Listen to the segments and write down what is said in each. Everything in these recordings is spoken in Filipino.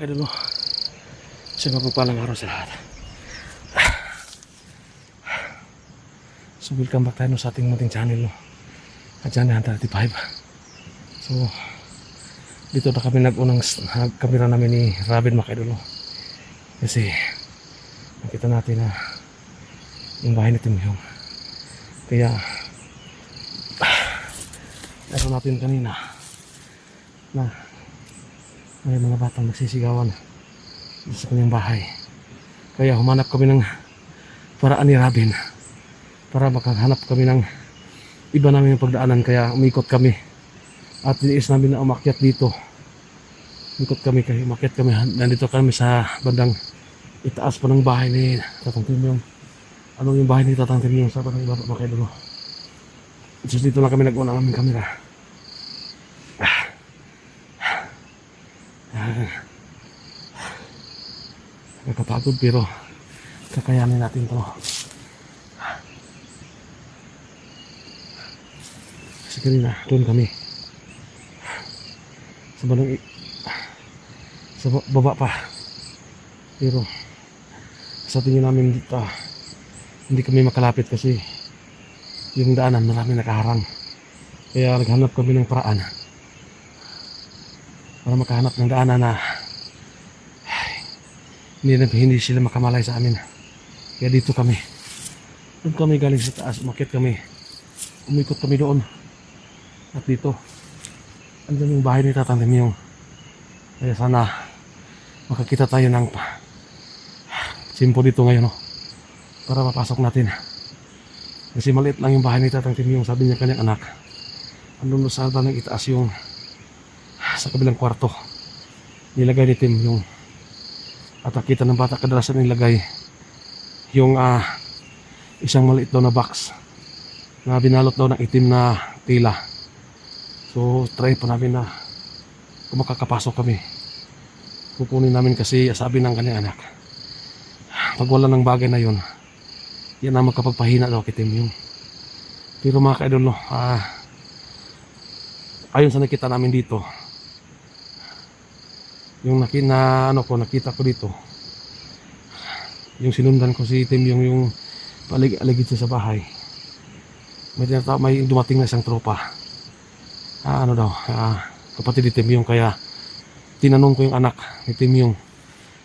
mga kadolo. Sa mapagpalang araw sa lahat. So welcome back tayo sa ating munting channel, no? At channel 135. So dito na kami nag-unang kamera namin ni Robin, mga kadolo. Kasi nakita natin na yung bahay ni Tim Yung. Kaya naroon natin kanina na may mga batang nagsisigawan sa kanyang bahay. Kaya humanap kami ng paraan ni Robin para makahanap kami ng iba namin yung pagdaanan. Kaya umikot kami at iniis namin na umakyat dito. Umikot kami, kaya umakyat kami. Nandito kami sa bandang itaas pa ng bahay ni Tatang Tim Yung. Anong yung bahay ni Tatang Tim Yung sa bandang ibaba, mga kadolo. So dito lang kami nag-unang aming kamera. Nakakapagod pero kakayanin natin ito. Kasi kanina doon kami sa balong sa baba pa, pero sa tingin namin dito hindi kami makalapit kasi yung daanan marami nakaharang. Kaya naghanap kami ng paraan para makahanap ng daanan na hindi sila makamalay sa amin. Kaya dito kami, doon kami galing sa taas, umakyat kami, umikot kami doon. At dito andyan yung bahay ni Tatang Tim Yung. Kaya sana makakita tayo ng simpo dito ngayon, no? Para mapasok natin. Kasi maliit lang yung bahay ni Tatang Tim Yung. Sabi niya kanyang anak, andun sa bandang itaas yung sa kabilang kwarto nilagay ni Tim Yung. At nakita ng bata kadalasan nilagay yung isang maliit daw na box na binalot daw ng itim na tela. So try pa namin na kung makakapasok kami. Kukunin namin kasi sabi ng kanyang anak, pag wala ng bagay na yun, yan ang magkapagpahina daw kay Tim Yung. Pero mga ka-idol, no, ayon sa nakita namin dito, yung nakita ko dito, yung sinundan ko si Tim yung palig-aligid siya sa bahay, may dumating na isang tropa, kapatid ni Tim Yung. Kaya tinanong ko yung anak ni Tim Yung.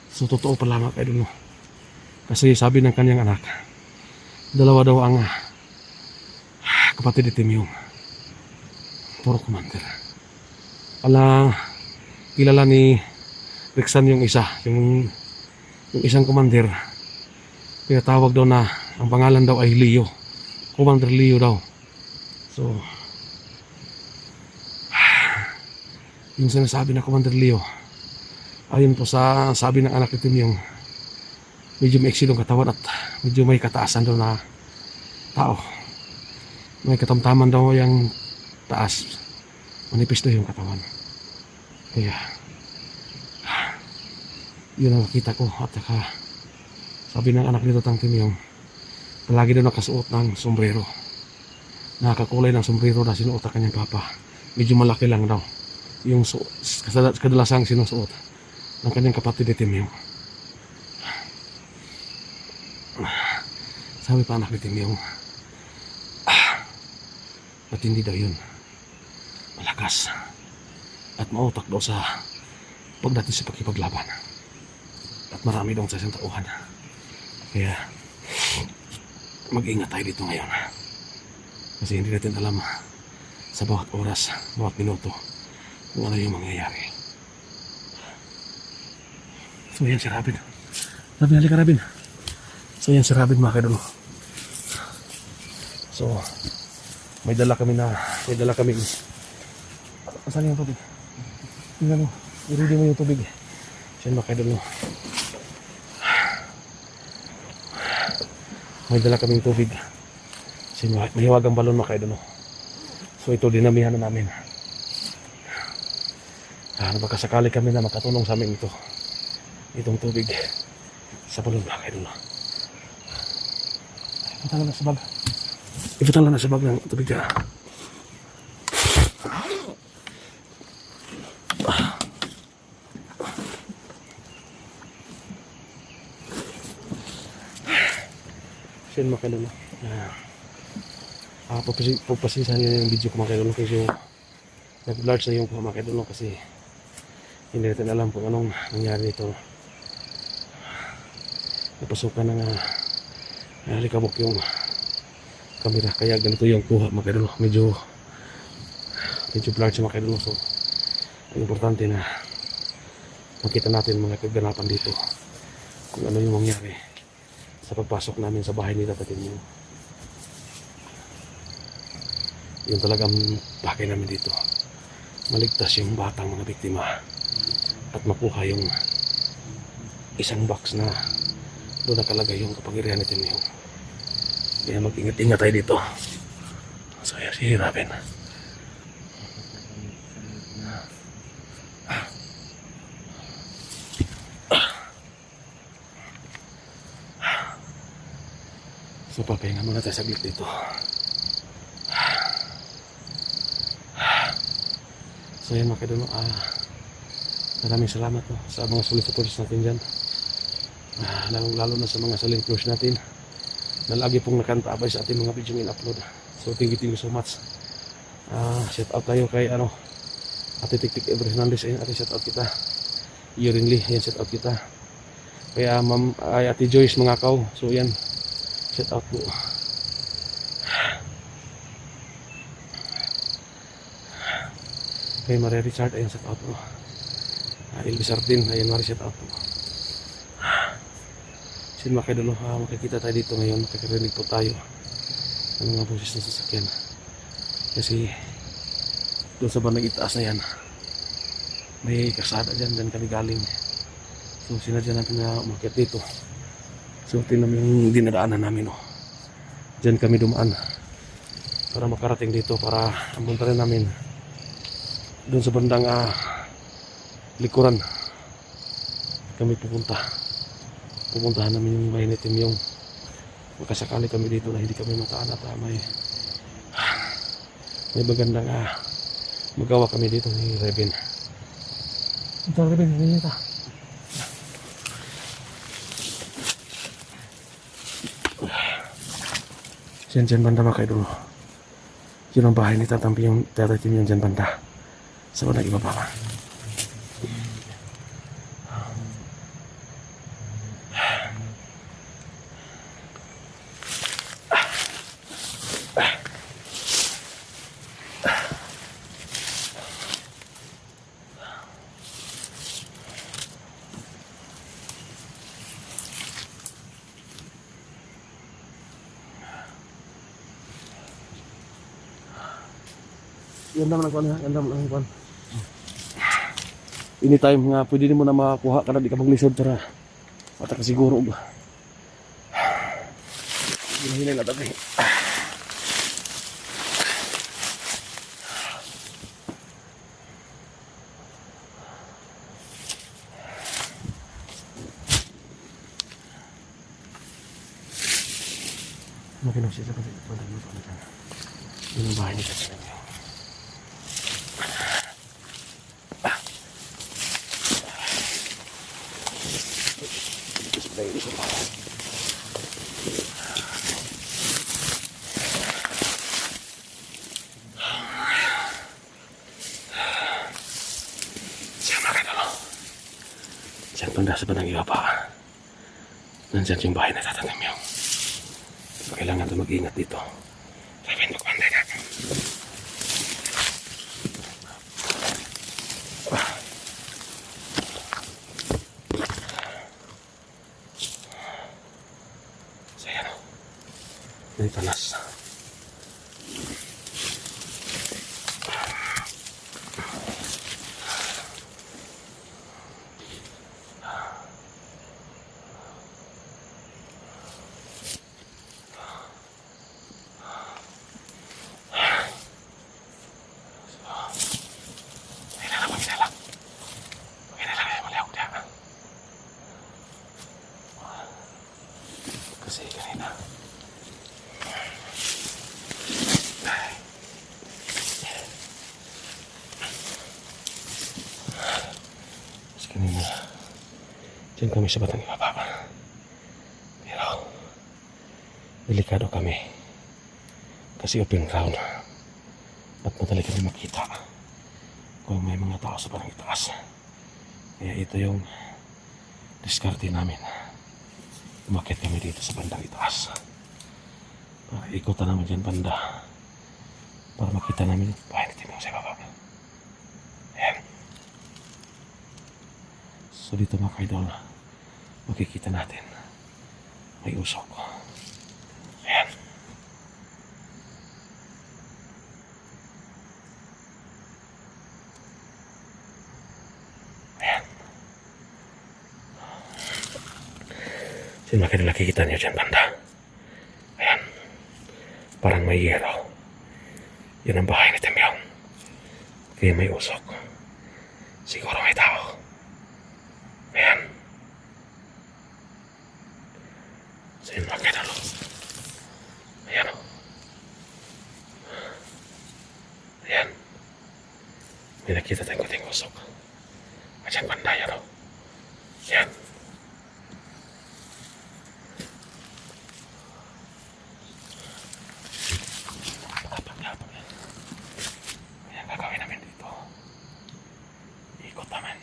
So totoo pala, mga kaidol, no? Kasi sabi ng kanyang anak, dalawa daw ang kapatid ni Tim Yung, puro commander. Kilala ni Rexan yung isa, yung isang commander. Kaya tawag daw na ang pangalan daw ay Leo, Commander Leo daw. So yung sinasabi na Commander Leo, ayon po sa sabi ng anak ni Tim Yung, medyo may eksilong katawan at medyo may kataasan daw na tao. May katamtaman daw yung taas, manipis daw yung katawan. Kaya yun ang nakita ko. At saka sabi ng anak ni Tatang Tim Yung, palagi daw nakasuot ng sombrero, nakakulay ng sombrero na sinuot ang kanyang papa. Medyo malaki lang daw yung kadalasang sinusuot ng kanyang kapatid ni Tim Yung. Sabi pa anak ni Tim Yung, matindi daw yun, malakas at mautak daw sa pagdating sa pakipaglaban. At marami daw sa isang tauhan. Kaya mag-ingat tayo dito ngayon. Kasi hindi natin alam sa bawat oras, bawat minuto kung ano yung mangyayari. So yan si Robin. Robin, halika Robin. So yan si Robin, mga kadolo. So may dala kami. Saan yung tubig? Tingnan mo, i-ready mo yung tubig. So yan, mga kadolo, may dala kaming tubig. So mahiwag ang balon, mga kadolo. So ito dinamihan na namin. Baka sakali kami na makatulong sa amin itong tubig sa balon, mga kadolo. Iputan lang na sa bag ng tubig na. Siyan mga kaidol. Pagpasisan nyo yung video ko mga kaidol kasi nag-large na yung mga kaidol kasi hindi natin alam kung anong nangyari dito. Napasukan ng likabok yung camera kaya ganito yung kuha mga kaidol. Medyo blurred siya mga kaidol. So ang importante na makita natin mga kaganapan dito kung ano yung mangyari sa pagpasok namin sa bahay ni Tata Timyong. Yung talagang pakay namin dito, maligtas yung batang mga biktima at makuha yung isang box na doon nakalagay yung kapangyarihan ni Timyong. Kaya mag-ingat-ingat tayo dito. So yan, sihirapin. So papahinga muna tayo saglit dito. So yan mga kaidol, maraming salamat sa mga solicitors natin dyan. Lalo na sa mga selling close natin na lagi pong nakantaabay sa ating mga video in-upload. So thank you so much. Shout out tayo kay Ate Tiktik Ever Hernandez. Ayun, ate shout out kita. Yorin Lee, ayan shout out kita. Kaya Ate Joyce Mangakaw. So yan, shout out po. Kay Maria Richard, ayan shout out po. Elvis Ardin, ayan Maria shout out po. Sin mga kaidol, makikita tayo dito ngayon, makikirinig po tayo ng mga boses ng sasakyan. Kasi doon sa bandang itaas na yan, may kasada dyan kami galing. So sinadya natin na umakyat dito. So tingnan yung dinadaanan namin. Dyan kami dumaan para makarating dito, para amunta rin namin doon sa bandang likuran kami pupuntahan namin yung bahay ni Timyong. Makasakali kami dito na hindi kami mataan at may magandang magawa kami dito ni Reben. Ito Reben, hindi ito. Dyan banda mga kaidol. Yun ang bahay ni Tata Timyong dyan banda. Sa bandang ibaba. Ganda mo lang kuhan ha, ganda mo lang kuhan. Anytime nga pwede mo na makakuha kada di ka maglisod tara. Mata ka siguro ba. Hinay na tabi. Makinom siya sa bandang mo pa. Yun ang bahay ni Tata Timyong. Diyan banda sa bandang ibaba. Nandyan yung bahay na Tata Timyong. So, kailangan ito mag-ingat dito. Sabi mo kumanday natin. So yan o. May panas. Kasi kanina diyan kami sa batang ibaba. Pero Delikado kami. Kasi open ground. At madali kami makita kung may mga tao sa barang itaas. Kaya ito yung diskarte namin. Umakyat kami dito sa bandang itaas. Para ikutan namin dyan banda. Para makita namin yung bahay ni Timong sa baba. Ayan. So dito mga kaidol, makikita natin may usok. Ayan. Ayan. So mga kaidol, nakikita nyo dyan banda. Ayan. Parang may yero. Yun ang bahay ni Timyong. Kaya may usok. Siguro may tao. Ayan. So yun mga kaidol. Ayan o. Ayan. May nakita tayong kuting usok. At yan banda yan o. Ayan. Kapag-kapag yan. Kaya gagawin namin dito. Ikot namin.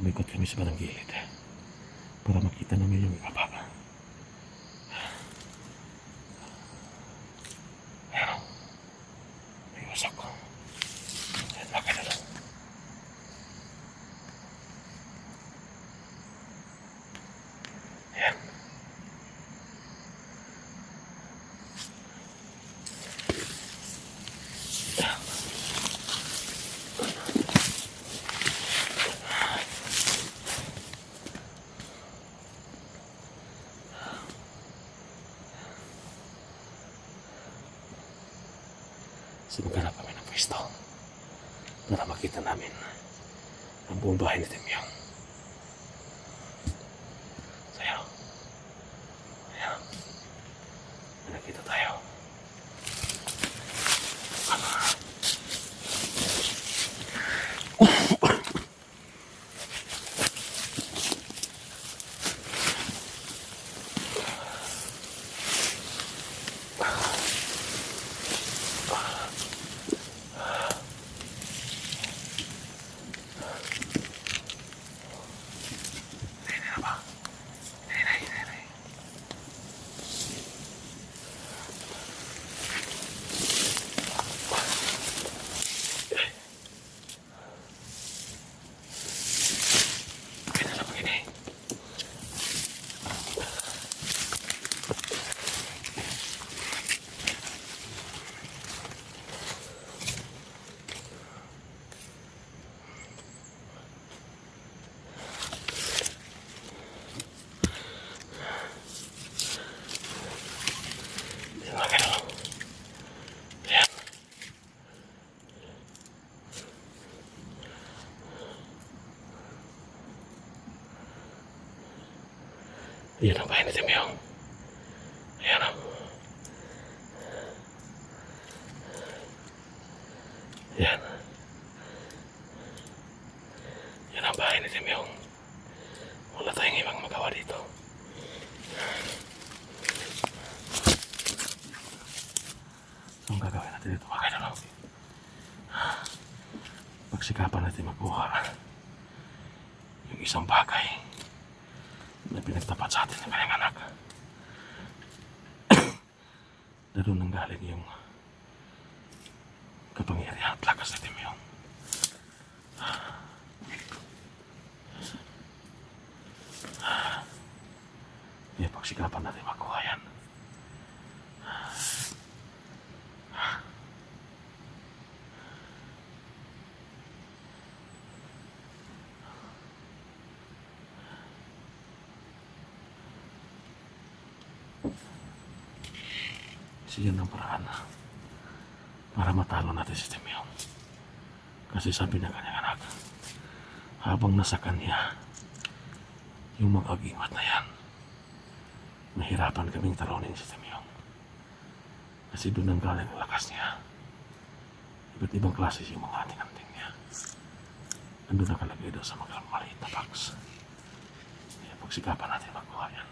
Umikot kami sa barang gilid para makita namin yung ibaba. Ayan o. May usok. Ayan mga kaidol. Ayan. So maghanap kami ng pwesto para makita namin ang buong bahay ni Timyong. So ayan o. Ayan o. May nakita tayo. Ayan ang bahay ni Timyong. Ayan o. Ayan. Ayan ang bahay ni Timyong. Wala tayong ibang magawa dito. Ang gagawin natin dito mga kaidol. Pagsikapan natin makuha yung isang bagay na pinagtapat sa atin ng kanyang anak. Na doon nanggaling yung kapangyarihan at lakas na Timyong. Kaya pagsikapan natin makuha yan. Siyan ang paraan para matalo natin si Timyong. Kasi sabi ng kanyang anak, habang nasa kanya yung mag-agimat na yan, mahirapan kaming talunin si Timyong. Kasi doon ang galing ang lakas niya. Iba't ibang klase yung mga anting-anting niya. Nandun nakalagay daw sa mga maliit na box. Kaya pagsikapan natin magkuha yan.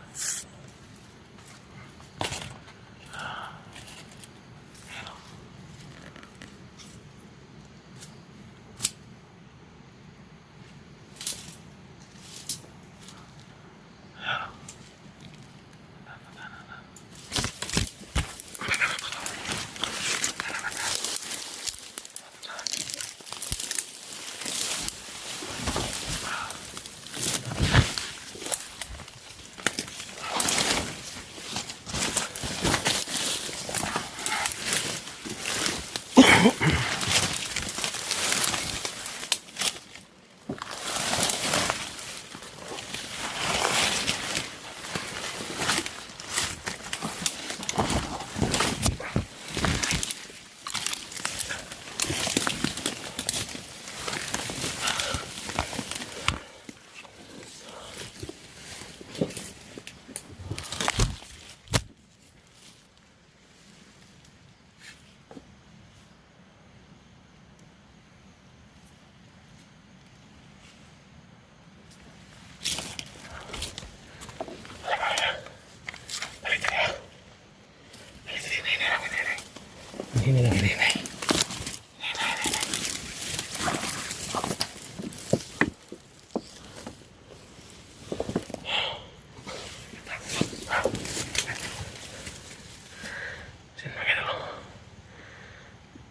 Ini lang ini.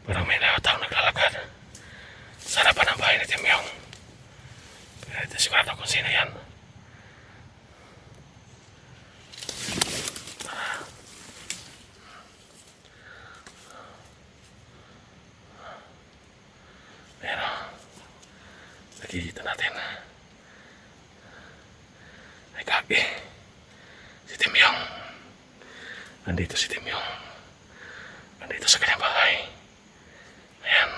Parang may tao naglalakad sa harapan ng bahay ni Timyong. Pero ito sigurado kung sino yan. Pero nakikita natin ay kaki si Timyong. Nandito si Timyong. Nandito sa kanyang bahay. Ayan.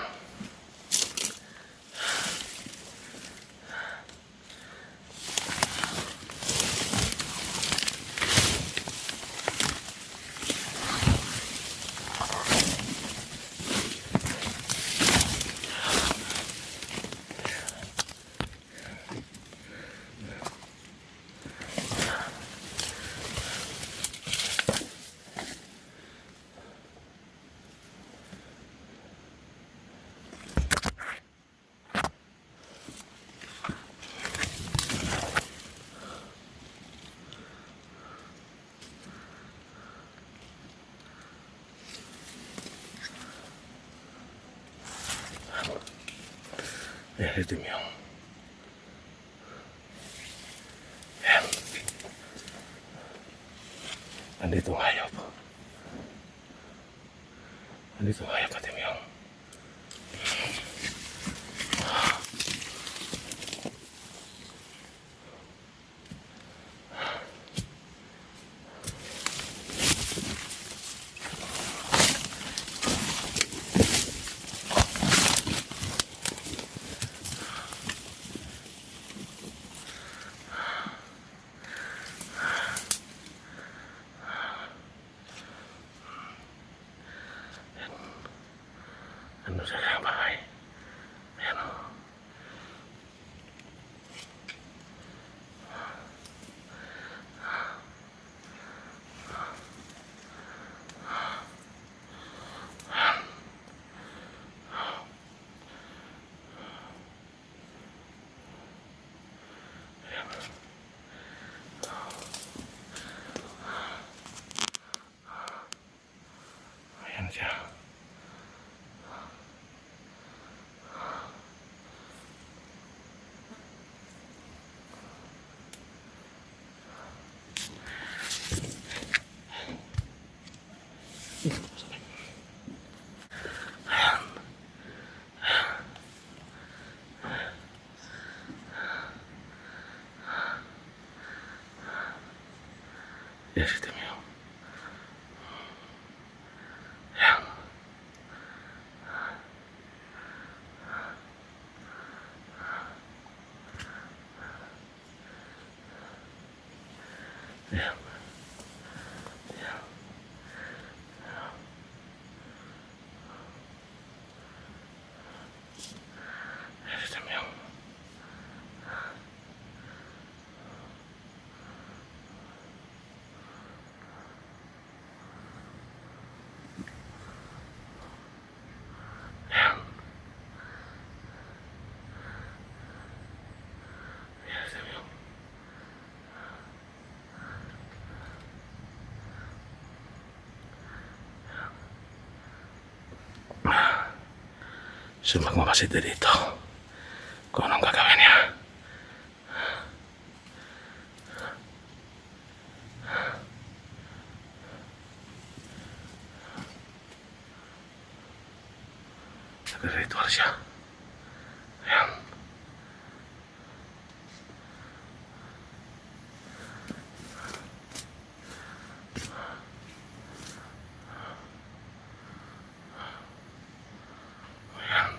Ayan si Timyong. Ayan. Nandito ang hayop. Nandito ang hayop na Timyong. Ano sa kanyang bahay? Ayan o. Ayan siya. Yes, Timyong. Ayan. Ayan. Yes, Timyong. So magmamasid na dito kung anong gagawin niya. Nagre-ritual siya. Ayan. Ayan.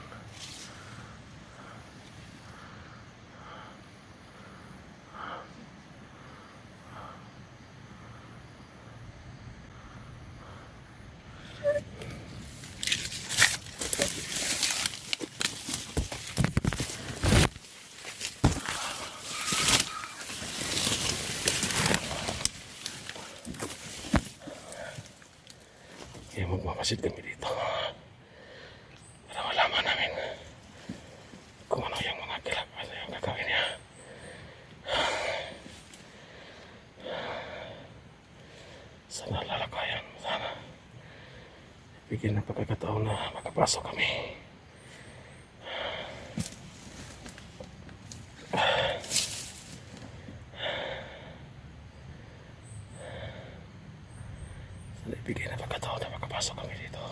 Kaya magmamasid kami dito para malaman namin kung ano yung mga ano yung gagawin niya. Sana lalakayan, sana bigyan ng pagkakataon na makapasok kami. Sana ibigay ng pagkakataon na makapasok kami dito.